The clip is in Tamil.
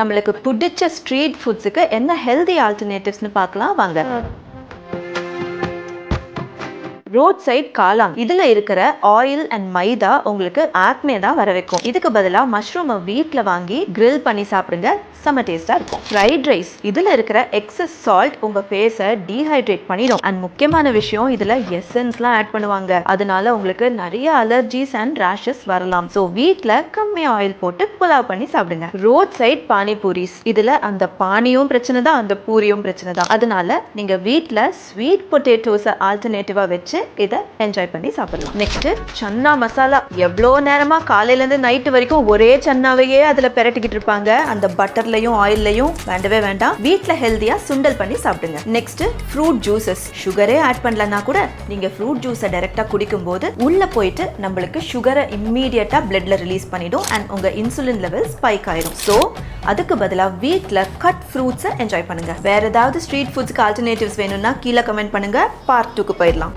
நம்மளுக்கு பிடிச்ச ஸ்ட்ரீட் ஃபுட்ஸுக்கு என்ன ஹெல்தி ஆல்டர்னேட்டிவ்ஸ்னு பார்க்கலாம் வாங்க. ரோட் சைட் காளான் இதுல இருக்கிற ஆயில் அண்ட் மைதா உங்களுக்கு ஆக்னே தான் வர வைக்கும். இதுக்கு பதிலா மஷ்ரூமை வீட்டில் வாங்கி கிரில் பண்ணி சாப்பிடுங்க, செம்ம டேஸ்டா இருக்கும். ஃப்ரைட் ரைஸ் இதுல இருக்கிற எக்ஸஸ் சால்ட் உங்க ஃபேஸை டீஹைட்ரேட் பண்ணிடும். அண்ட் முக்கியமான விஷயம், இதுல எசன்ஸ்லாம் ஆட் பண்ணுவாங்க. அதனால உங்களுக்கு நிறைய அலர்ஜிஸ் அண்ட் ரேஷஸ் வரலாம். ஸோ வீட்டில் கம்மி ஆயில் போட்டு புலாவ் பண்ணி சாப்பிடுங்க. ரோட் சைட் பானிபூரிஸ் இதுல அந்த பானியும் பிரச்சனை தான், அந்த பூரியும் பிரச்சனை தான். அதனால நீங்க வீட்டில் ஸ்வீட் பொட்டேட்டோஸை ஆல்டர்னேட்டிவா வச்சு இதை என்ஜாய் பண்ணி சாப்பிடலாம். நெக்ஸ்ட் சன்னா மசாலா. எவ்வளோ நேரமா காலையில இருந்து நைட்டு வரைக்கும் ஒரே சன்னாவையே அதுல பெரட்டிக்கிட்டு இருப்பாங்க. அந்த பட்டர்லையும் ஆயில்லையும் வேண்டவே வேண்டாம். வீட்ல ஹெல்தியா சுண்டல் பண்ணி சாப்பிடுங்க. Next fruit juices. சுகரே ஆட் பண்ணலன்னா கூட நீங்க ஃப்ரூட் ஜூஸை டைரக்டா குடிக்கும் போது உள்ள போயிட்டு நம்மளுக்கு சுகரை இம்மீடியட்டா பிளட்ல ரிலீஸ் பண்ணிடும் அண்ட் உங்க இன்சுலின் லெவல் ஸ்பைக் ஆயிடும். ஸோ அதுக்கு பதிலாக வீட்டில் கட் ஃப்ரூட்ஸை என்ஜாய் பண்ணுங்க. வேற ஏதாவது ஸ்ட்ரீட் ஃபுட்ஸ்க்கு ஆல்டர்னேட்டிவ்ஸ் வேணும்னா கீழே கமெண்ட் பண்ணுங்க. பார்ட் 2க்கு போயிடலாம்.